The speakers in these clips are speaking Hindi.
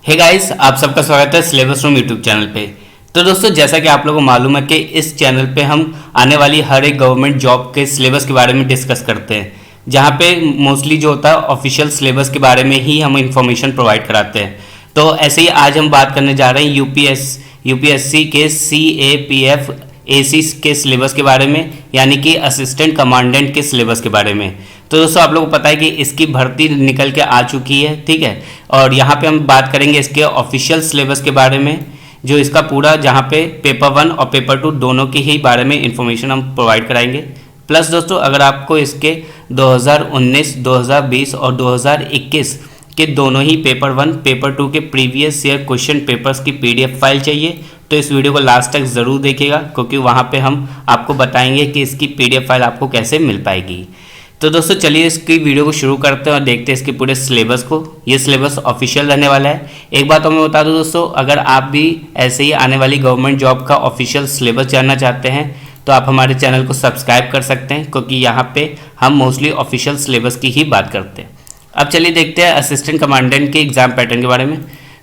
हे गाइस, आप सबका स्वागत है सिलेबस रूम यूट्यूब चैनल पे। तो दोस्तों, जैसा कि आप लोगों को मालूम है कि इस चैनल पे हम आने वाली हर एक गवर्नमेंट जॉब के सिलेबस के बारे में डिस्कस करते हैं, जहाँ पे मोस्टली जो होता है ऑफिशियल सिलेबस के बारे में ही हम इंफॉर्मेशन प्रोवाइड कराते हैं। तो ऐसे ही आज हम बात करने जा रहे हैं यूपीएससी के CAPF AC के सिलेबस के बारे में, यानी कि असिस्टेंट कमांडेंट के सिलेबस के बारे में। तो दोस्तों, आप लोगों को पता है कि इसकी भर्ती निकल के आ चुकी है, ठीक है। और यहाँ पे हम बात करेंगे इसके ऑफिशियल सिलेबस के बारे में, जो इसका पूरा जहाँ पे पेपर 1 और पेपर 2 दोनों के ही बारे में इंफॉर्मेशन हम प्रोवाइड कराएंगे। प्लस दोस्तों, अगर आपको इसके 2019, 2020 और 2021 के दोनों ही पेपर 1, पेपर 2 के प्रीवियस ईयर क्वेश्चन पेपर्स की PDF फाइल चाहिए तो इस वीडियो को लास्ट तक ज़रूर देखिएगा, क्योंकि वहाँ पे हम आपको बताएंगे कि इसकी PDF फाइल आपको कैसे मिल पाएगी। तो दोस्तों, चलिए इसकी वीडियो को शुरू करते हैं और देखते हैं इसके पूरे सिलेबस को। ये सिलेबस ऑफिशियल रहने वाला है। एक बात मैं बता दूं दोस्तों, अगर आप भी ऐसे ही आने वाली गवर्नमेंट जॉब का ऑफिशियल सिलेबस जानना चाहते हैं तो आप हमारे चैनल को सब्सक्राइब कर सकते हैं, क्योंकि यहाँ पे हम मोस्टली ऑफिशियल सिलेबस की ही बात करते हैं। अब चलिए देखते हैं असिस्टेंट कमांडेंट के एग्ज़ाम पैटर्न के बारे में।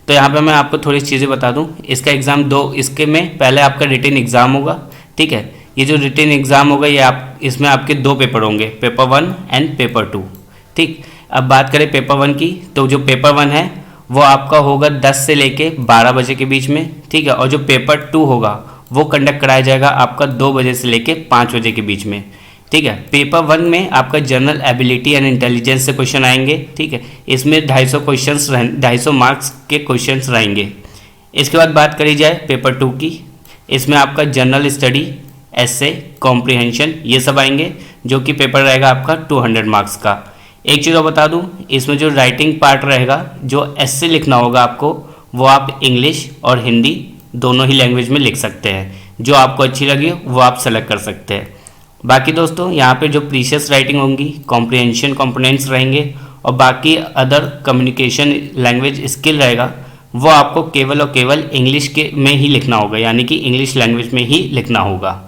तो यहाँ पे मैं आपको थोड़ी चीज़ें बता दूँ। इसका एग्ज़ाम इसके में पहले आपका रिटन एग्ज़ाम होगा, ठीक है। ये जो रिटन एग्ज़ाम होगा ये इसमें आपके 2 पेपर होंगे, पेपर 1 एंड पेपर 2, ठीक। अब बात करें पेपर 1 की, तो जो पेपर 1 है वो आपका होगा 10 से लेके 12 बजे के बीच में, ठीक है। और जो पेपर 2 होगा वो कंडक्ट कराया जाएगा आपका 2 बजे से लेके 5 बजे के बीच में, ठीक है। पेपर 1 में आपका जनरल एबिलिटी एंड इंटेलिजेंस से क्वेश्चन आएंगे, ठीक है। इसमें 250 मार्क्स के क्वेश्चन रहेंगे। इसके बाद बात करी जाए पेपर 2 की, इसमें आपका जनरल स्टडी, ऐसे, कॉम्प्रिहेंशन, ये सब आएंगे, जो कि पेपर रहेगा आपका 200 मार्क्स का। एक चीज़ और बता दूं, इसमें जो राइटिंग पार्ट रहेगा, जो ऐसे लिखना होगा आपको, वो आप इंग्लिश और हिंदी दोनों ही लैंग्वेज में लिख सकते हैं। जो आपको अच्छी लगे वो आप सेलेक्ट कर सकते हैं। बाकी दोस्तों, यहाँ पे जो प्रीशियस राइटिंग होंगी, कॉम्प्रिहेंशन कंपोनेंट्स रहेंगे और बाकी अदर कम्युनिकेशन लैंग्वेज स्किल रहेगा, वो आपको केवल और केवल इंग्लिश के में ही लिखना होगा, यानी कि इंग्लिश लैंग्वेज में ही लिखना होगा।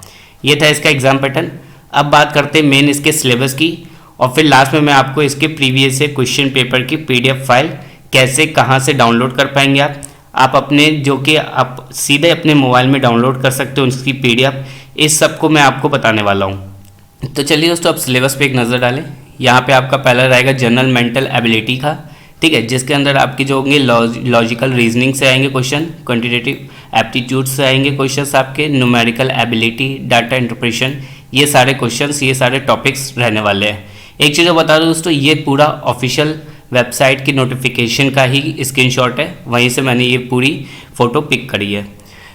ये था इसका एग्ज़ाम पैटर्न। अब बात करते हैं मेन इसके सिलेबस की, और फिर लास्ट में मैं आपको इसके प्रीवियस से क्वेश्चन पेपर की PDF फाइल कैसे, कहाँ से डाउनलोड कर पाएंगे आप अपने, जो कि आप सीधे अपने मोबाइल में डाउनलोड कर सकते हो उसकी PDF, इस सब को मैं आपको बताने वाला हूँ। तो चलिए दोस्तों, अब सिलेबस पे एक नज़र डालें। यहाँ पे आपका पहला रहेगा जनरल मेंटल एबिलिटी का, ठीक है, जिसके अंदर आपकी जो होंगे लॉजिकल रीजनिंग से आएंगे क्वेश्चन, क्वांटिटेटिव एप्टीट्यूड से आएंगे क्वेश्चंस आपके, न्यूमेरिकल एबिलिटी, डाटा इंटरप्रेशन, ये सारे क्वेश्चंस, ये सारे टॉपिक्स रहने वाले हैं। एक चीज़ बता दूं दोस्तों, ये पूरा ऑफिशियल वेबसाइट की नोटिफिकेशन का ही स्क्रीनशॉट है, वहीं से मैंने ये पूरी फ़ोटो पिक करी है।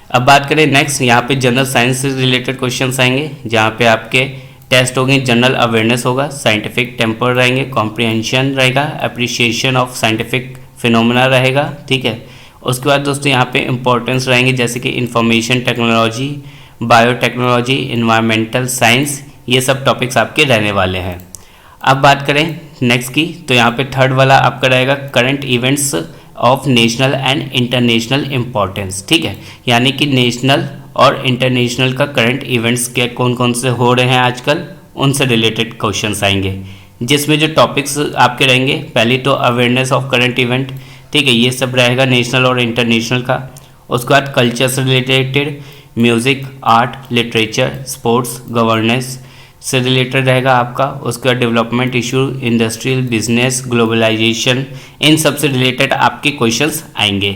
अब बात करें नेक्स्ट, यहाँ पे जनरल साइंस से रिलेटेड क्वेश्चंस आएंगे, जहाँ पे आपके टेस्ट होंगे, जनरल अवेयरनेस होगा, साइंटिफिक टेम्पर रहेंगे, कॉम्प्रिहेंशन रहेगा, अप्रिशिएशन ऑफ साइंटिफिक फिनोमेना रहेगा, ठीक है। उसके बाद दोस्तों यहाँ पे इंपॉर्टेंस रहेंगे, जैसे कि information technology, biotechnology, environmental science, ये सब टॉपिक्स आपके रहने वाले हैं। अब बात करें नेक्स्ट की, तो यहाँ पे थर्ड वाला आपका रहेगा current events of national and international importance, ठीक है। यानी कि नेशनल और इंटरनेशनल का करंट इवेंट्स के कौन कौन से हो रहे हैं आजकल, उनसे रिलेटेड क्वेश्चंस आएंगे, जिसमें जो टॉपिक्स आपके रहेंगे, पहली तो अवेयरनेस ऑफ करंट इवेंट, ठीक है, ये सब रहेगा नेशनल और इंटरनेशनल का। उसके बाद कल्चर से related, music, art, literature, sports, governance से रिलेटेड रहेगा आपका। उसके बाद development issue, industrial, business, globalisation, इन सब से रिलेटेड आपके क्वेश्चंस आएंगे।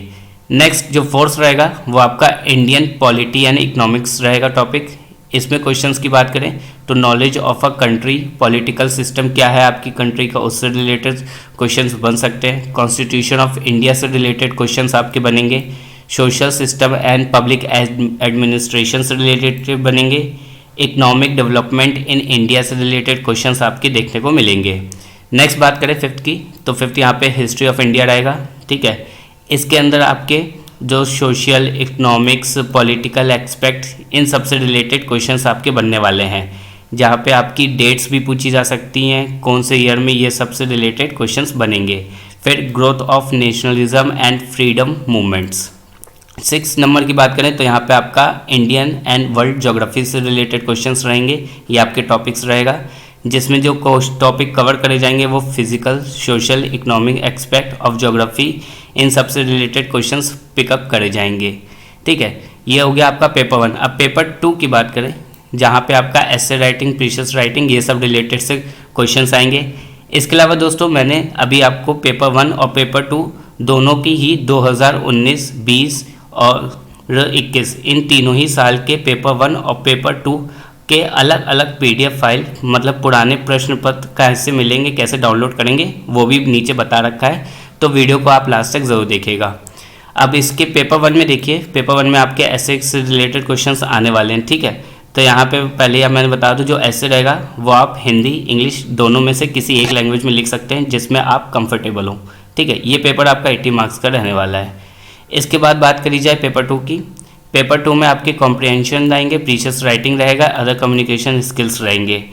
नेक्स्ट जो फोर्थ रहेगा वो आपका इंडियन पॉलिटी एंड इकोनॉमिक्स रहेगा टॉपिक। इसमें क्वेश्चंस की बात करें तो knowledge of a country, political system क्या है आपकी कंट्री का, उससे रिलेटेड क्वेश्चंस बन सकते हैं। कॉन्स्टिट्यूशन ऑफ इंडिया से रिलेटेड क्वेश्चंस आपके बनेंगे। Social system and public administration से रिलेटेड बनेंगे। इकोनॉमिक डेवलपमेंट इन इंडिया से रिलेटेड क्वेश्चंस आपके देखने को मिलेंगे। नेक्स्ट बात करें फिफ्थ की, तो फिफ्थ यहाँ पे हिस्ट्री ऑफ इंडिया रहेगा, ठीक है। इसके अंदर आपके जो सोशल, इकोनॉमिक्स, पॉलिटिकल एस्पेक्ट, इन सब से रिलेटेड क्वेश्चंस आपके बनने वाले हैं, जहाँ पे आपकी डेट्स भी पूछी जा सकती हैं, कौन से ईयर में, ये सब से रिलेटेड क्वेश्चंस बनेंगे। फिर growth of nationalism and freedom movements. 6 number की बात करें तो यहाँ पे आपका इंडियन एंड वर्ल्ड ज्योग्राफी से रिलेटेड क्वेश्चंस रहेंगे, ये आपके टॉपिक्स रहेगा। जिसमें जो टॉपिक कवर करे जाएंगे वो physical, social, economic aspect of geography, इन सब से रिलेटेड क्वेश्चंस पिकअप करे जाएंगे। ठीक है, ये हो गया आपका पेपर 1। अब पेपर 2 की बात करें, जहाँ पे आपका एसे राइटिंग, प्रीशियस राइटिंग, ये सब रिलेटेड से क्वेश्चंस आएंगे। इसके अलावा दोस्तों मैंने अभी आपको पेपर 1 और पेपर 2 दोनों की ही 2019, 20 और 21 इन तीनों ही साल के पेपर 1 और पेपर 2 के अलग अलग PDF फाइल, मतलब पुराने प्रश्न पत्र कैसे मिलेंगे, कैसे डाउनलोड करेंगे, वो भी नीचे बता रखा है, तो वीडियो को आप लास्ट तक ज़रूर देखिएगा। अब इसके पेपर 1 में देखिए, पेपर 1 में आपके ऐसे से रिलेटेड क्वेश्चंस आने वाले हैं। ठीक है, तो यहाँ पे पहले मैंने बता दूं, जो ऐसे रहेगा वो आप हिंदी, इंग्लिश दोनों में से किसी एक लैंग्वेज में लिख सकते हैं जिसमें आप कंफर्टेबल हो। ठीक है, ये पेपर आपका 80 मार्क्स का रहने वाला है। इसके बाद बात करी जाए पेपर 2 की, पेपर 2 में आपके कॉम्प्रिहेंशन रहेंगे, प्रीशियस राइटिंग रहेगा, अदर कम्युनिकेशन स्किल्स रहेंगे।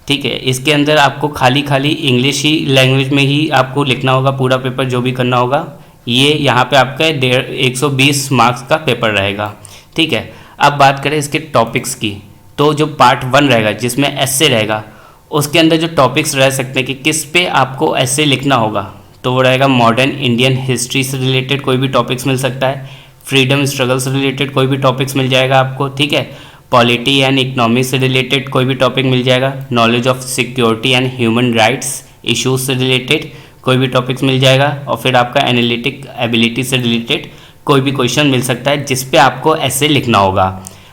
ठीक है, इसके अंदर आपको खाली इंग्लिश ही लैंग्वेज में ही आपको लिखना होगा, पूरा पेपर जो भी करना होगा। ये यहाँ पे आपका 120 मार्क्स का पेपर रहेगा। ठीक है, अब बात करें इसके टॉपिक्स की, तो जो पार्ट 1 रहेगा जिसमें ऐसे रहेगा, उसके अंदर जो टॉपिक्स रह सकते हैं कि किस पे आपको ऐसे लिखना होगा, तो वो रहेगा मॉडर्न इंडियन हिस्ट्री से रिलेटेड कोई भी टॉपिक्स मिल सकता है, फ्रीडम स्ट्रगल से रिलेटेड कोई भी टॉपिक्स मिल जाएगा आपको। ठीक है, पॉलिटी एंड इकोनॉमी से रिलेटेड कोई भी टॉपिक मिल जाएगा, knowledge of security and human rights issues से रिलेटेड कोई भी टॉपिक्स मिल जाएगा, और फिर आपका एनालिटिक एबिलिटी से रिलेटेड कोई भी क्वेश्चन मिल सकता है जिस पे आपको ऐसे लिखना होगा।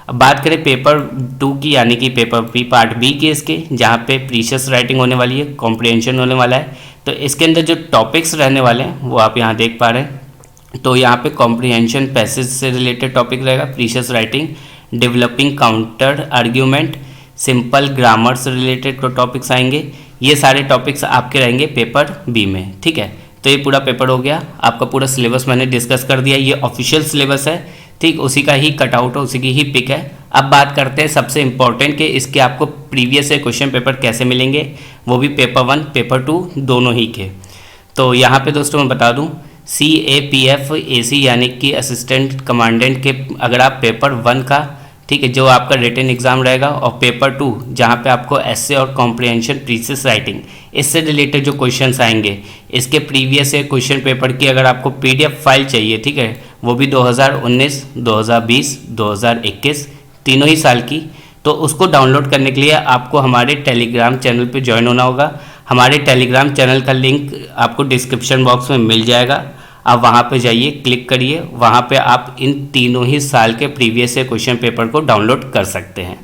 अब बात करें पेपर 2 की, यानी कि पेपर बी, पार्ट बी की इसके, जहाँ पे प्रीशियस राइटिंग होने वाली है, कॉम्प्रिहेंशन होने वाला है। तो इसके अंदर जो टॉपिक्स रहने वाले हैं वो आप यहाँ देख पा रहे हैं। तो यहाँ पे कॉम्प्रिहेंशन पैसेज से रिलेटेड टॉपिक रहेगा, precious writing, developing counter argument, simple grammar से रिलेटेड टॉपिक्स आएंगे। ये सारे टॉपिक्स आपके रहेंगे पेपर बी में। ठीक है, तो ये पूरा पेपर हो गया आपका, पूरा सिलेबस मैंने डिस्कस कर दिया। ये ऑफिशियल सिलेबस है, ठीक, उसी का ही कटआउट है, उसी की ही पिक है। अब बात करते हैं सबसे इम्पॉर्टेंट कि इसके आपको प्रीवियस से क्वेश्चन पेपर कैसे मिलेंगे, वो भी पेपर 1 पेपर 2 दोनों ही के। तो यहाँ पे दोस्तों मैं बता दूँ, CAPF AC यानी कि असिस्टेंट कमांडेंट के अगर आप पेपर 1 का, ठीक है, जो आपका रिटन एग्जाम रहेगा, और पेपर 2 जहाँ पे आपको ऐसे और कॉम्प्रिहेंशन, प्रीशियस राइटिंग, इससे रिलेटेड जो क्वेश्चंस आएंगे, इसके प्रीवियस से क्वेश्चन पेपर की अगर आपको PDF फाइल चाहिए, ठीक है, वो भी 2019, 2020, 2021 तीनों ही साल की, तो उसको डाउनलोड करने के लिए आपको हमारे टेलीग्राम चैनल पे ज्वाइन होना होगा। हमारे टेलीग्राम चैनल का लिंक आपको डिस्क्रिप्शन बॉक्स में मिल जाएगा, आप वहाँ पे जाइए, क्लिक करिए, वहाँ पे आप इन तीनों ही साल के प्रीवियस से क्वेश्चन पेपर को डाउनलोड कर सकते हैं।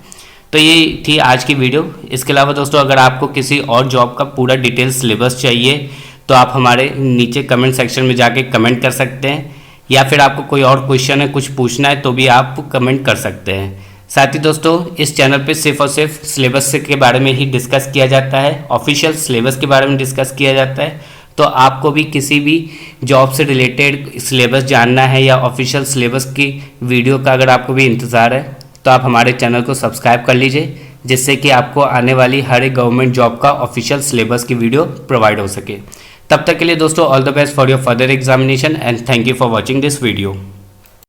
तो ये थी आज की वीडियो। इसके अलावा दोस्तों अगर आपको किसी और जॉब का पूरा डिटेल सिलेबस चाहिए तो आप हमारे नीचे कमेंट सेक्शन में जाके कमेंट कर सकते हैं, या फिर आपको कोई और क्वेश्चन है, कुछ पूछना है, तो भी आप कमेंट कर सकते हैं। साथ ही दोस्तों इस चैनल पे सिर्फ और सिर्फ सिलेबस के बारे में ही डिस्कस किया जाता है, ऑफिशियल सिलेबस के बारे में डिस्कस किया जाता है। तो आपको भी किसी भी जॉब से रिलेटेड सिलेबस जानना है या ऑफिशियल सिलेबस की वीडियो का अगर आपको भी इंतज़ार है, तो आप हमारे चैनल को सब्सक्राइब कर लीजिए, जिससे कि आपको आने वाली हर एक गवर्नमेंट जॉब का ऑफिशियल सिलेबस की वीडियो प्रोवाइड हो सके। तब तक के लिए दोस्तों all the best for your further examination and thank you for watching this video.